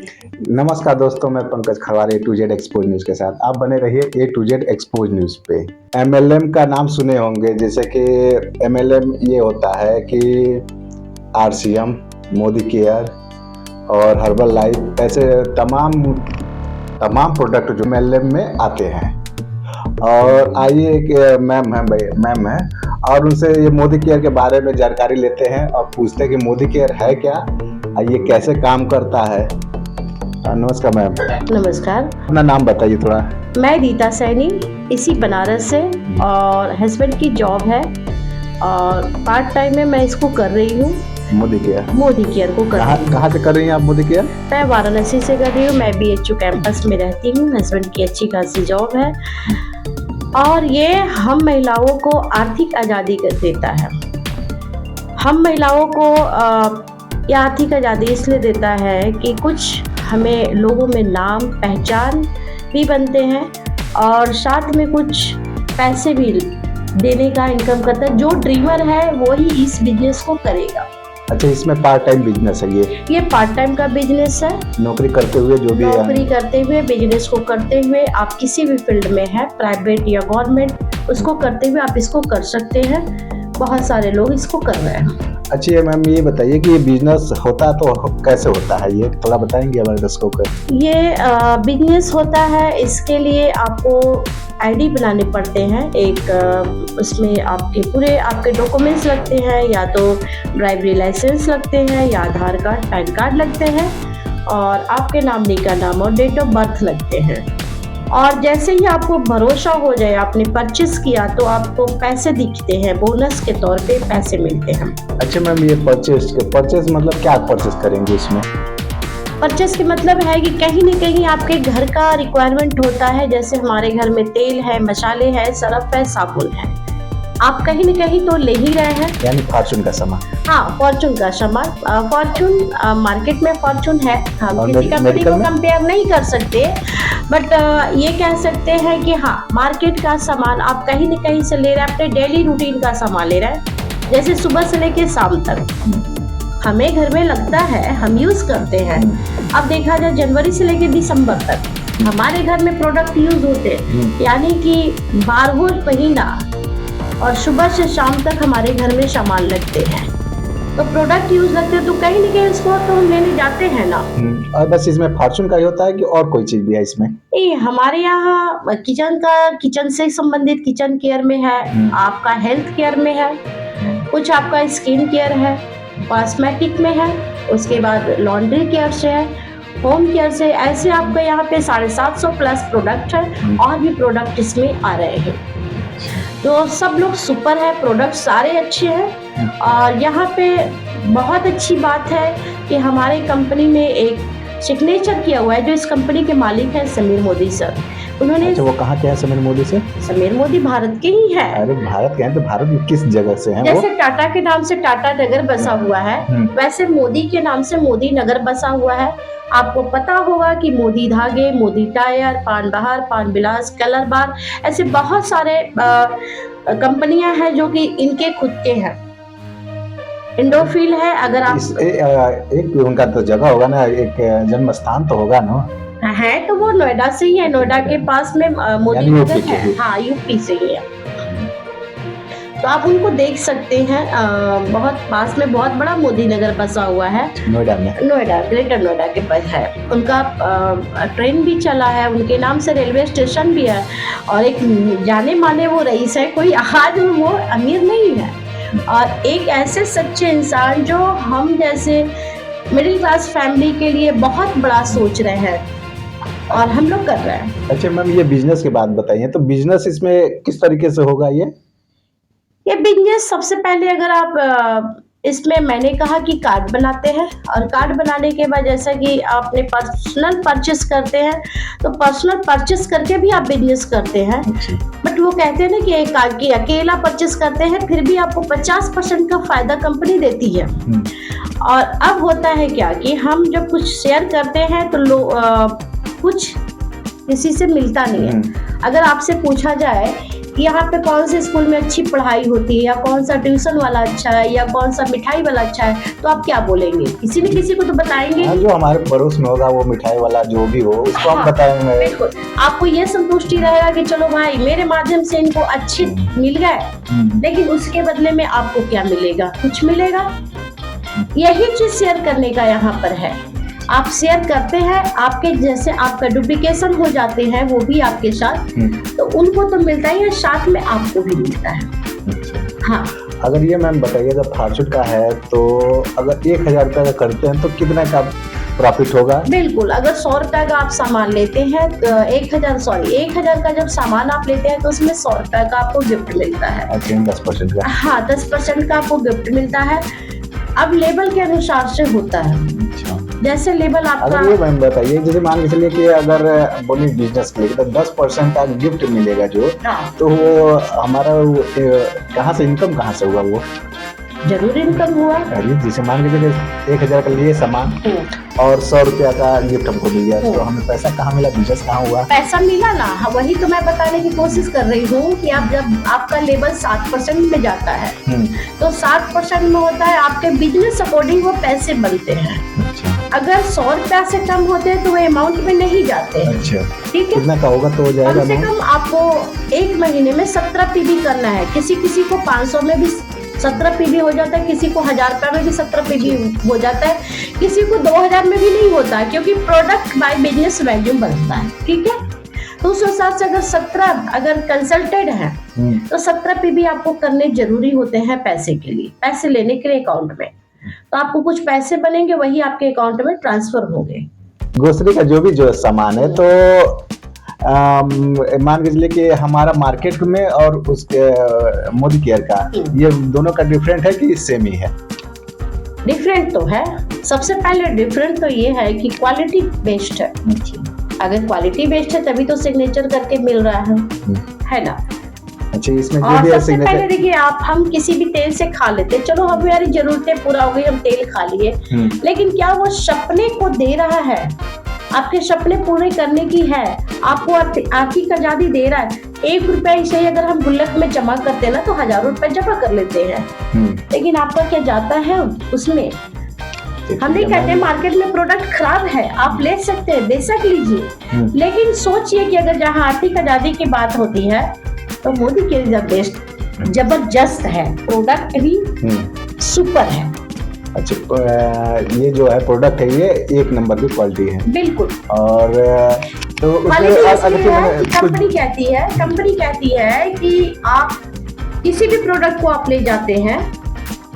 नमस्कार दोस्तों, मैं पंकज खरवार ए टू जेड एक्सपोज न्यूज़ के साथ। आप बने रहिए ए टू जेड एक्सपोज न्यूज़ पे। एमएलएम का नाम सुने होंगे, जैसे कि एमएलएम ये होता है कि आरसीएम, मोदी केयर और हर्बल लाइफ, ऐसे तमाम प्रोडक्ट जो एमएलएम में आते हैं। और आइए एक मैम है और उनसे ये मोदी केयर के बारे में जानकारी लेते हैं और पूछते हैं कि मोदी केयर है क्या, ये कैसे काम करता है। नमस्कार मैम। नमस्कार। अपना नाम बताइए थोड़ा। मैं रीता सैनी, इसी बनारस से, और हस्बैंड की जॉब है और पार्ट टाइम में मैं इसको कर रही हूँ। मोदी केयर को कर रही हूँ। कहाँ से कर रही हैं आप मोदी केयर? मैं वाराणसी से कर रही हूँ। मैं BHU कैंपस में रहती हूँ। हस्बैंड की अच्छी खासी जॉब है और ये हम महिलाओं को आर्थिक आज़ादी कर देता है। हम महिलाओं को ये आर्थिक आज़ादी इसलिए देता है कि कुछ हमें लोगों में नाम पहचान भी बनते हैं और साथ में कुछ पैसे भी देने का इनकम करता है। जो ड्रीमर है वो ही इस बिजनेस को करेगा। अच्छा, इसमें पार्ट टाइम बिजनेस है ये पार्ट टाइम का बिजनेस है। नौकरी करते हुए जो भी है, नौकरी करते हुए, बिजनेस को करते हुए, आप किसी भी फील्ड में है, प्राइवेट या गवर्नमेंट, उसको करते हुए आप इसको कर सकते हैं। बहुत सारे लोग इसको कर रहे हैं। अच्छा मैम, ये बताइए कि ये बिजनेस होता तो कैसे होता है, ये थोड़ा बताएंगे हमारे दर्शकों को। ये बिजनेस होता है, इसके लिए आपको आईडी बनाने पड़ते हैं। एक उसमें आपके डॉक्यूमेंट्स लगते हैं, या तो ड्राइवरी लाइसेंस लगते हैं, या आधार कार्ड, पैन कार्ड लगते हैं, और आपके नॉमिनी का नाम और डेट ऑफ बर्थ लगते हैं। और जैसे ही आपको भरोसा हो जाए, आपने परचेस किया, तो आपको पैसे दिखते हैं, बोनस के तौर पे पैसे मिलते हैं। अच्छा मैम, ये परचेस मतलब क्या परचेस करेंगे इसमें? परचेस के मतलब है कि कहीं न कहीं आपके घर का रिक्वायरमेंट होता है। जैसे हमारे घर में तेल है, मसाले है, सर्फ है, साबुन है, आप कहीं न कहीं तो ले ही रहे हैं। यानी फॉर्चून का सामान। हाँ, फॉर्चून का सामान। फॉर्चून मार्केट में फॉर्चून है, हम किसी कंपनी को कंपेयर नहीं कर सकते, बट ये कह सकते हैं कि हाँ, मार्केट का सामान आप कहीं न कहीं से ले रहे हैं, अपने डेली रूटीन का सामान ले रहे हैं। जैसे सुबह से लेके शाम तक हमें घर में लगता है, हम यूज करते हैं। अब देखा जाए जनवरी से लेके दिसंबर तक हमारे घर में प्रोडक्ट यूज होते हैं, यानी कि 12 महीना और सुबह से शाम तक हमारे घर में सामान लगते हैं। तो प्रोडक्ट यूज लगते हैं, तो कहीं न कहीं उसको तो हम लेने जाते हैं ना। और बस इसमें फॉर्चून का ही होता है कि और कोई चीज भी है इसमें? हमारे यहाँ किचन से संबंधित किचन केयर में है, आपका हेल्थ केयर में है, कुछ आपका स्किन केयर है, कॉस्मेटिक में है, उसके बाद लॉन्ड्री केयर से है, होम केयर से। ऐसे आपका यहाँ पे 750 प्लस प्रोडक्ट है और भी प्रोडक्ट इसमें आ रहे हैं। तो सब लोग सुपर है, प्रोडक्ट सारे अच्छे हैं। और यहाँ पे बहुत अच्छी बात है कि हमारे कंपनी में एक सिग्नेचर किया हुआ है, जो इस कंपनी के मालिक हैं समीर मोदी सर। उन्होंने अच्छा, वो कहाँ के हैं समीर मोदी से? समीर मोदी भारत के ही है। अरे भारत के हैं, तो भारत में किस जगह से हैं? जैसे टाटा के नाम से टाटा नगर बसा हुआ है, वैसे मोदी के नाम से मोदी नगर बसा हुआ है। आपको पता होगा कि मोदी धागे, मोदी टायर, पान बहार, पान विलास, कलर बार, ऐसे बहुत सारे कंपनियां हैं जो कि इनके खुद के हैं। इंडोफिल है। अगर आप एक उनका तो जगह होगा ना, एक जन्म स्थान तो होगा ना? है तो वो नोएडा से ही है, नोएडा के पास में मोदी नगर है। हाँ, यूपी से ही है। तो आप उनको देख सकते हैं, बहुत पास में बहुत बड़ा मोदी नगर बसा हुआ है नोएडा में। नोएडा, ग्रेटर नोएडा के पास है। उनका ट्रेन भी चला है, उनके नाम से रेलवे स्टेशन भी है, और एक जाने माने वो रईस है। कोई आज वो अमीर नहीं है, और एक ऐसे सच्चे इंसान जो हम जैसे मिडिल क्लास फैमिली के लिए बहुत बड़ा सोच रहे हैं, और हम लोग कर रहे हैं। अच्छा मैम, ये बिजनेस की बात बताइए, तो बिजनेस इसमें किस तरीके से होगा? ये बिजनेस सबसे पहले, अगर आप इसमें मैंने कहा कि कार्ड बनाते हैं, और कार्ड बनाने के बाद जैसा कि आपने पर्सनल परचेस करते हैं, तो पर्सनल परचेस करके भी आप बिजनेस करते हैं। बट वो कहते हैं ना कि एक कार्ड की अकेला परचेस करते हैं, फिर भी आपको 50% का फायदा कंपनी देती है। और अब होता है क्या कि हम जब कुछ शेयर करते हैं तो कुछ किसी से मिलता नहीं है। अगर आपसे पूछा जाए यहाँ पे कौन से स्कूल में अच्छी पढ़ाई होती है, या कौन सा ट्यूशन वाला अच्छा है, या कौन सा मिठाई वाला अच्छा है, तो आप क्या बोलेंगे? किसी न किसी को तो बताएंगे। हाँ, जो हमारे पड़ोस में होगा वो मिठाई वाला जो भी हो उसको हम बताएंगे। बिल्कुल, आपको ये संतुष्टि रहेगा कि चलो भाई मेरे माध्यम से इनको अच्छे मिल गए, लेकिन उसके बदले में आपको क्या मिलेगा? कुछ मिलेगा। यही चीज शेयर करने का यहाँ पर है। आप शेयर करते हैं, आपके जैसे आपका डुप्लीकेशन हो जाते हैं वो भी आपके साथ, तो उनको तो मिलता ही है, साथ में आपको भी मिलता है। हाँ, अगर ये मैम बताइए, अगर फॉर्चून का है तो अगर 1000 रुपये का करते हैं तो कितना का प्रॉफिट होगा? बिल्कुल, अगर 100 रुपए का आप सामान लेते हैं तो 1000 का जब सामान आप लेते हैं तो उसमें 100 रुपए का आपको गिफ्ट मिलता है। अच्छा, 10% का? हाँ, 10% का आपको गिफ्ट मिलता है। अब लेवल के अनुसार से होता है। जैसे लेवल आपका, अगर ये मैम बताइए, जैसे मान के चलिए कि अगर बोली बिजनेस के लिए तो 10% का गिफ्ट मिलेगा जो, तो वो हमारा कहाँ से इनकम कहाँ से हुआ? वो जरूर इनकम हुआ। अरे जैसे मान के चलिए 1000 का लिए सामान और 100 रुपया का गिफ्ट हमको मिल गया, तो हमें पैसा कहाँ मिला? बिजनेस कहाँ हुआ? पैसा मिला ना। वही तो मैं बताने की कोशिश कर रही हूँ कि आप जब आपका लेवल 7% में जाता है तो 7% में होता है आपके बिजनेस अकॉर्डिंग वो पैसे बनते हैं। अगर 100 रुपया से कम होते हैं तो वो अमाउंट में नहीं जाते हैं। अच्छा, ठीक है, कितना का होगा तो हो जाएगा? कम से कम आपको एक महीने में 17 पीबी करना है। किसी को 500 में भी 17 पीबी हो जाता है, किसी को 1000 रुपये में भी 17 पीबी हो जाता है, किसी को 2000 में भी नहीं होता, क्योंकि प्रोडक्ट बाय बिजनेस वैल्यू बनता है। ठीक है, तो उस हिसाब से अगर 17 अगर कंसल्टेड है तो 17 पीबी आपको करने जरूरी होते हैं पैसे के लिए, पैसे लेने के लिए अकाउंट में। तो आपको कुछ पैसे बनेंगे, वही आपके अकाउंट में ट्रांसफर होंगे। ग्रोसरी का जो सामान है, तो मान के चलिए कि हमारा मार्केट में और उसके मोदी केयर का, ये दोनों का डिफरेंट है कि सेम ही है? डिफरेंट तो है। सबसे पहले डिफरेंट तो ये है कि क्वालिटी बेस्ड है। अगर क्वालिटी बेस्ड है तभी तो सिग्नेचर करके मिल रहा है ना। अच्छा, इसमें और सबसे पहले देखिए, आप हम किसी भी तेल से खा लेते, चलो हमारी जरूरतें पूरा हो गई, हम तेल खा लिए, लेकिन क्या वो सपने को दे रहा है? आपके सपने पूरे करने की है, आपको आर्थिक आजादी दे रहा है। 1 रुपया से अगर हम गुल्लक में जमा करते हैं ना तो 1000 रुपए जमा कर लेते हैं, लेकिन आपका क्या जाता है उसमें? हम नहीं कहते मार्केट में प्रोडक्ट खराब है, आप ले सकते हैं, बेशक लीजिए, लेकिन सोचिए कि अगर जहाँ आर्थिक आजादी की बात होती है तो मोदी केयर बेस्ट जबरदस्त है, प्रोडक्ट भी सुपर है। अच्छा, ये जो है प्रोडक्ट है ये 1 नंबर की क्वालिटी है। बिल्कुल। और तो कंपनी कहती है कि आप किसी भी प्रोडक्ट को आप ले जाते हैं,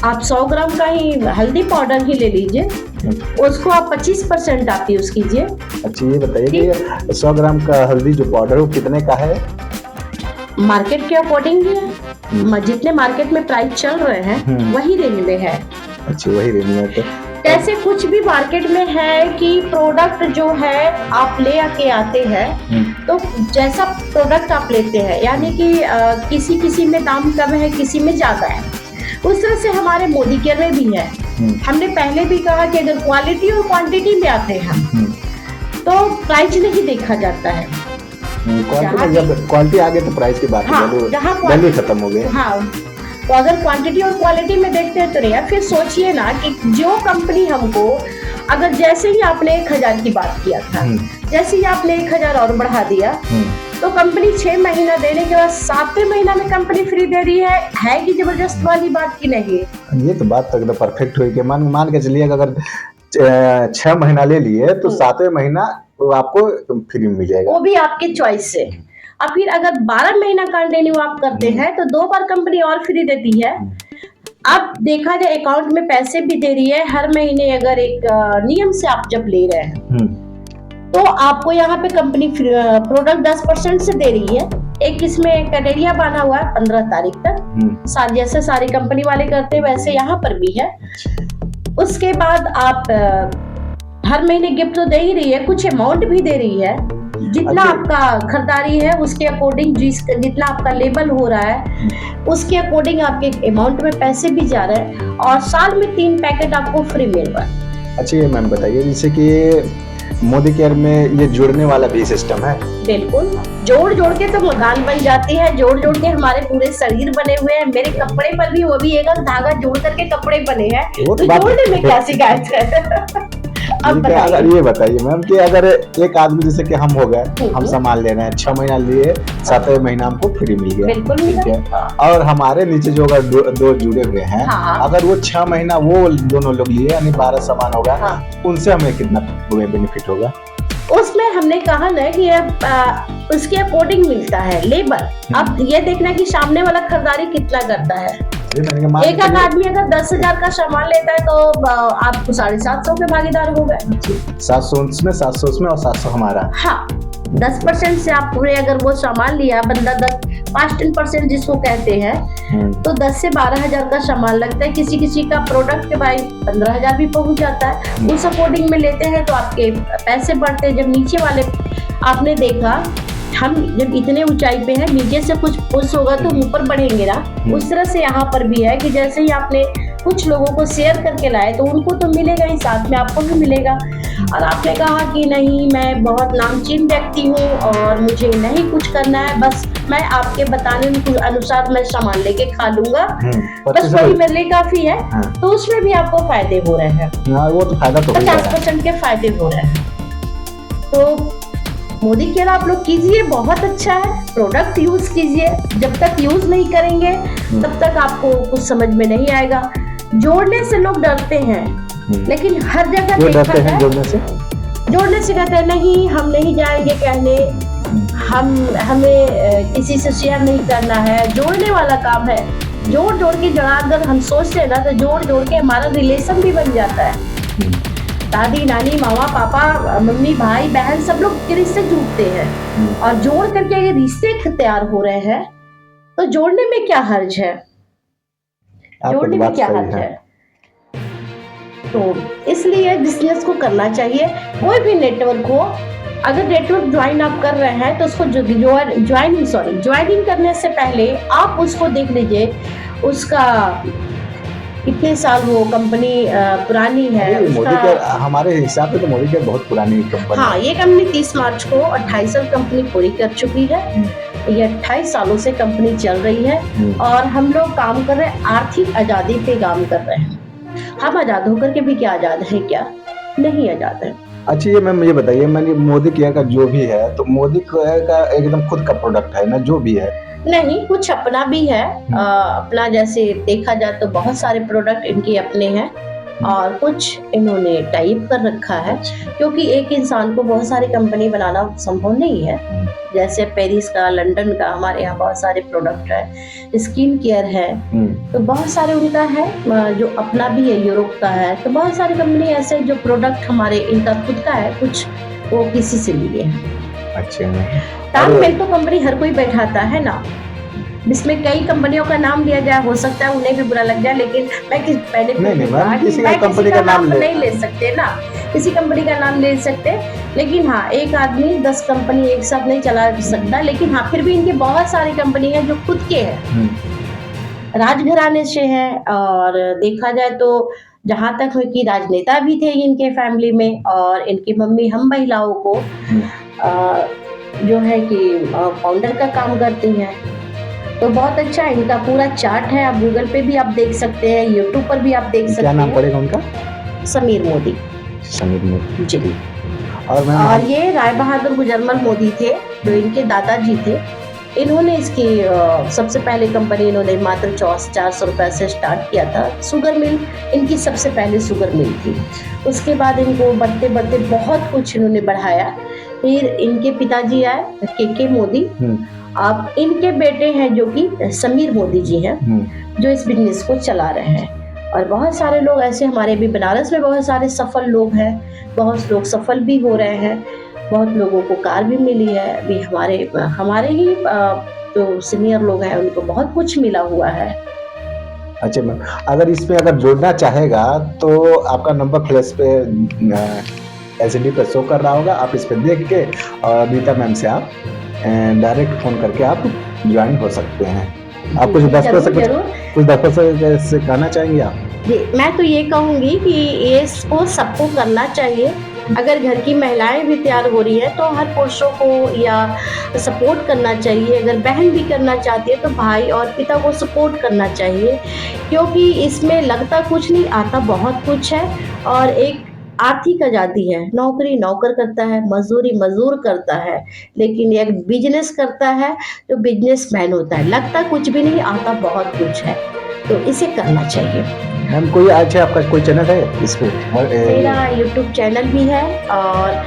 आप 100 ग्राम का ही हल्दी पाउडर ही ले लीजिए, उसको आप 25% आप यूज कीजिए। अच्छा, ये बताइए कि 100 ग्राम का हल्दी जो पाउडर है वो कितने का है? मार्केट के अकॉर्डिंग ही है, जितने मार्केट में प्राइस चल रहे हैं वही रेंज में है। अच्छा, वही रेंज में है। जैसे कुछ भी मार्केट में है कि प्रोडक्ट जो है आप ले आके आते हैं, तो जैसा प्रोडक्ट आप लेते हैं, यानी कि किसी में दाम कम है, किसी में ज्यादा है, उस तरह से हमारे मोदी केयर में भी है। हमने पहले भी कहा कि अगर क्वालिटी और क्वांटिटी में आते हैं तो प्राइस नहीं देखा जाता है। क्वालिटी आ गई तो प्राइस की बात वैल्यू खत्म हो गई। हाँ, तो अगर क्वांटिटी और क्वालिटी में देखते हैं तो नहीं। फिर सोचिए ना कि जो कंपनी हमको, अगर जैसे ही आपने 1000 की बात किया था, जैसे ही आपने 1000 और बढ़ा दिया, तो कंपनी 6 महीना देने के बाद 7वें महीना में कंपनी फ्री दे रही है कि जबरदस्त वाली बात की नहीं? ये तो बात तो एकदम परफेक्ट हुई कि मान के चलिए अगर 6 महीना ले लिए तो 7वें महीना तो आपको फ्री मिल जाएगा, वो भी आपके चॉइस से। और फिर अगर 12 महीना कंटिन्यू आप करते हैं तो 2 बार कंपनी और फ्री देती है। अब देखा जाए अकाउंट में पैसे भी दे रही है हर महीने। अगर एक नियम से आप जब ले रहे हैं तो आपको यहाँ पे कंपनी प्रोडक्ट 10% से दे रही है। एक इसमें क्राइटेरिया बना हुआ है 15 तारीख तक, जैसे सारी कंपनी वाले करते हैं वैसे यहाँ पर भी है। उसके बाद आप हर महीने गिफ्ट तो दे ही रही है, कुछ अमाउंट भी दे रही है, जितना आपका खरीदारी है उसके अकॉर्डिंग, जितना आपका लेबल हो रहा है उसके अकॉर्डिंग आपके अमाउंट में पैसे भी जा रहे हैं, और साल में 3 पैकेट आपको फ्री मिल रहा है। अच्छा, ये मैम बताइए, जैसे कि मोदी केयर में ये जुड़ने वाला भी सिस्टम है। बिल्कुल, जोड़ जोड़ के तो मकान बन जाती है, जोड़ जोड़ के हमारे पूरे शरीर बने हुए हैं। मेरे कपड़े पर भी वो भी एक धागा जोड़ करके कपड़े बने हैं, वो तो बात जोड़ने में क्या शिकायत है? अब ठीक है, अगर ये बताइए मैम कि अगर एक आदमी जैसे कि हम हो गए, हम सामान ले रहे हैं, 6 महीना लिए, 7वें महीना हमको फ्री मिल गया, बिल्कुल ठीक है, और हमारे नीचे जो अगर दो जुड़े हुए हैं, हाँ। अगर वो 6 महीना वो दोनों लोग लिए यानी 12 सामान होगा, हाँ। उनसे हमें कितना बेनिफिट होगा? उसमें हमने कहा ना कि उसके अकॉर्डिंग मिलता है लेबर। अब ये देखना कि सामने वाला खरीदारी कितना करता है। एक आदमी अगर 10,000 का सामान लेता है तो आप 750 के भागीदार हो गए। 700 उसमें, 700 उसमें और 700 हमारा। हाँ, 10% से आप पूरे अगर वो सामान लिया, बंदा 5-10% जिसको कहते हैं, तो 10 से 12,000 का सामान लगता है। किसी किसी का प्रोडक्ट के भाई 15,000 भी पहुंच जाता है। उस अकॉर्डिंग में लेते हैं तो आपके पैसे बढ़ते हैं। जब नीचे वाले आपने देखा, हम जब इतने ऊंचाई पे हैं, नीचे से कुछ पुश होगा तो ऊपर बढ़ेंगे ना, उस तरह से यहाँ पर भी है कि जैसे ही आपने कुछ लोगों को शेयर करके लाए तो उनको तो मिलेगा ही, साथ में आपको भी मिलेगा। और आपने कहा कि नहीं, मैं बहुत नामचीन व्यक्ति हूँ और मुझे नहीं कुछ करना है, बस मैं आपके बताने अनुसार मैं सामान लेके खा लूंगा, बस वही मेरे लिए काफी है। तो उसमें भी आपको फायदे हो रहे हैं, वो तो फायदा तो 50% के फायदे हो रहे हैं। तो मोदी केयर आप लोग कीजिए, बहुत अच्छा है, प्रोडक्ट यूज कीजिए। जब तक यूज नहीं करेंगे तब तक आपको कुछ समझ में नहीं आएगा। जोड़ने से लोग डरते हैं, लेकिन हर जगह देखा है जोड़ने से कहते हैं नहीं, हम नहीं जाएंगे कहने, हमें किसी से शेयर नहीं करना है। जोड़ने वाला काम है, जोड़ जोड़ के जड़ा अगर हम सोचते हैं ना, तो जोड़ जोड़ के हमारा रिलेशन भी बन जाता है। दादी नानी मामा पापा मम्मी भाई बहन सब लोग के रिश्ते जुड़ते हैं, और जोड़ करके अगर रिश्ते तैयार हो रहे हैं तो जोड़ने में क्या हर्ज है? जोड़ने में क्या हर्ज है? तो इसलिए बिजनेस को करना चाहिए। कोई भी नेटवर्क हो, अगर नेटवर्क ज्वाइन आप कर रहे हैं तो उसको ज्वाइनिंग करने से पहले आप उसको देख लीजिए, उसका कितने साल वो कंपनी पुरानी है। मोदी केयर हमारे हिसाब से तो मोदी केयर बहुत पुरानी कंपनी है। हाँ, ये कंपनी 30 मार्च को 28 साल कंपनी पूरी कर चुकी है। ये 28 सालों से कंपनी चल रही है और हम लोग काम कर रहे हैं, आर्थिक आजादी पे काम कर रहे हैं। हम आजाद होकर के भी क्या आजाद है? क्या नहीं आजाद है। अच्छा, ये मैम ये बताइए, मैंने मोदी केयर का जो भी है, तो मोदी केयर का एकदम खुद का प्रोडक्ट है ना, जो भी है? नहीं, कुछ अपना भी है। अपना जैसे देखा जाए तो बहुत सारे प्रोडक्ट इनके अपने हैं और कुछ इन्होंने टाइप कर रखा है, क्योंकि एक इंसान को बहुत सारी कंपनी बनाना संभव नहीं है। जैसे पेरिस का, लंदन का, हमारे यहाँ बहुत सारे प्रोडक्ट है। स्किन केयर है, तो बहुत सारे उनका है, जो अपना भी है, यूरोप का है। तो बहुत सारी कंपनी ऐसे जो प्रोडक्ट हमारे इनका खुद का है, कुछ वो किसी से लिए हैं। अच्छा, तालमेल तो कंपनी हर कोई बैठाता है ना, इसमें कई कंपनियों का नाम लिया जाए, हो सकता है उन्हें भी बुरा लग जाए, लेकिन मैं किसी कंपनी का नाम नहीं ले सकते ना, किसी कंपनी का नाम ले सकते, लेकिन हाँ, एक आदमी 10 कंपनी एक साथ नहीं चला सकता। लेकिन हाँ, फिर भी इनकी बहुत सारी कंपनी है जो खुद के हैं, राजघराने से है। और देखा जाए तो जहाँ तक है कि राजनेता भी थे इनके फैमिली में, और इनकी मम्मी हम महिलाओं को जो है कि फाउंडर का काम करती हैं। तो बहुत अच्छा इनका पूरा चार्ट है, आप गूगल पे भी आप देख सकते हैं, यूट्यूब पर भी आप देख सकते हैं। क्या नाम पड़ेगा उनका? समीर मोदी। समीर मोदी जी। और ये राय बहादुर गुजरमल मोदी थे, जो इनके दादाजी थे। इन्होंने इसकी सबसे पहले कंपनी इन्होंने मात्र 400 रुपए से स्टार्ट किया था। शुगर मिल इनकी सबसे पहले शुगर मिल थी। उसके बाद इनको बढ़ते बढ़ते बहुत कुछ इन्होंने बढ़ाया। फिर इनके पिताजी आए, के मोदी। अब इनके बेटे हैं जो कि समीर मोदी जी हैं, जो इस बिजनेस को चला रहे हैं। और बहुत सारे लोग ऐसे हमारे भी बनारस में बहुत सारे सफल लोग हैं, बहुत लोग सफल भी हो रहे हैं, बहुत लोगों को कार भी मिली है। अभी हमारे ही जो सीनियर लोग हैं उनको बहुत कुछ मिला हुआ है। अच्छा मैम, अगर इसमें अगर जोड़ना चाहेगा तो आपका नंबर फ्लैश पे एसएनडी पे शो कर रहा होगा, आप इस पे देख के और अनीता मैम से आप डायरेक्ट फोन करके आप ज्वाइन हो सकते हैं। आप कुछ 10% से कहना चाहेंगे आप? जी, मैं तो ये कहूँगी कि इसको सबको करना चाहिए। अगर घर की महिलाएं भी तैयार हो रही हैं तो हर पुरुषों को या सपोर्ट करना चाहिए। अगर बहन भी करना चाहती है तो भाई और पिता को सपोर्ट करना चाहिए, क्योंकि इसमें लगता कुछ नहीं, आता बहुत कुछ है। और एक आर्थिक आज़ादी है, नौकरी नौकर करता है, मजदूरी मजदूर करता है, लेकिन एक बिजनेस करता है तो बिजनेसमैन होता है। लगता कुछ भी नहीं, आता बहुत कुछ है, तो इसे करना चाहिए। मैम कोई अच्छा आपका कोई चैनल है इस पे? मेरा यूट्यूब चैनल भी है और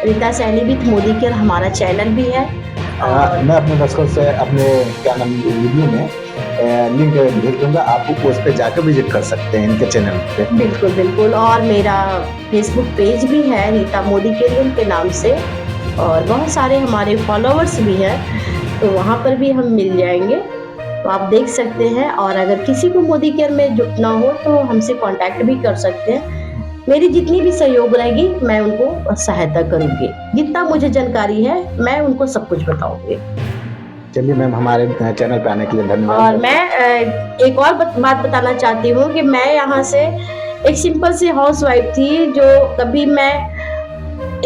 रीता सैनी विथ मोदी केयर हमारा चैनल भी है। और मैं अपने दर्शकों से अपने क्या नाम वीडियो में लिंक भेज दूंगा, आप उस पे जाकर विजिट कर सकते हैं इनके चैनल पे। बिल्कुल बिल्कुल। और मेरा फेसबुक पेज भी है रीता मोदी केयर के नाम से, और बहुत सारे हमारे फॉलोअर्स भी हैं, तो वहाँ पर भी हम मिल जाएंगे, तो आप देख सकते हैं। और अगर किसी को मोदी केयर में जुटना हो तो हमसे कांटेक्ट भी कर सकते हैं। मेरी जितनी भी सहयोग रहेगी मैं उनको सहायता करूंगी, जितना मुझे जानकारी है मैं उनको सब कुछ बताऊंगी। चलिए मैम, हमारे चैनल पे आने के लिए धन्यवाद। और मैं एक और बात बताना चाहती हूँ कि मैं यहाँ से एक सिंपल सी हाउसवाइफ थी, जो कभी मैं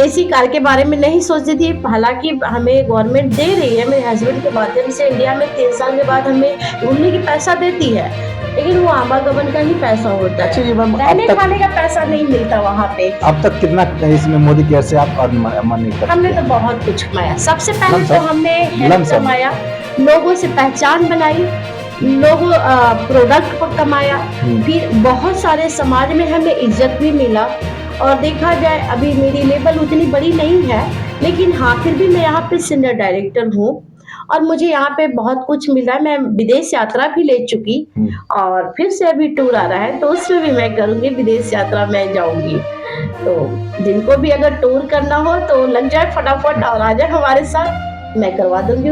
एसी कार के बारे में नहीं सोचती थी। हालांकि हमें गवर्नमेंट दे रही है, मेरे हस्बैंड के माध्यम से इंडिया में 3 साल के बाद हमें घूमने की पैसा देती है, लेकिन वो आवागमन का ही पैसा होता है। अच्छा जी मैम, रहने खाने का पैसा नहीं मिलता वहाँ पे। अब तक कितना इसमें मोदी केयर से आप मनी करते हैं? हमने तो बहुत कुछ कमाया। सबसे पहले तो हमने हेल्थ कमाया, लोगों से पहचान बनाई, लोगों प्रोडक्ट पर कमाया, फिर बहुत सारे समाज में हमें इज्जत भी मिला। और देखा जाए अभी मेरी लेवल उतनी बड़ी नहीं है, लेकिन हाँ फिर भी मैं यहाँ पे सीनियर डायरेक्टर हूँ और मुझे यहाँ पे बहुत कुछ मिला। मैं विदेश यात्रा भी ले चुकी और फिर से अभी टूर आ रहा है तो उसमें भी मैं करूँगी, विदेश यात्रा मैं जाऊँगी। तो जिनको भी अगर टूर करना हो तो लग जाए फटाफट और आ जाए हमारे साथ, मैं करवा दूंगी।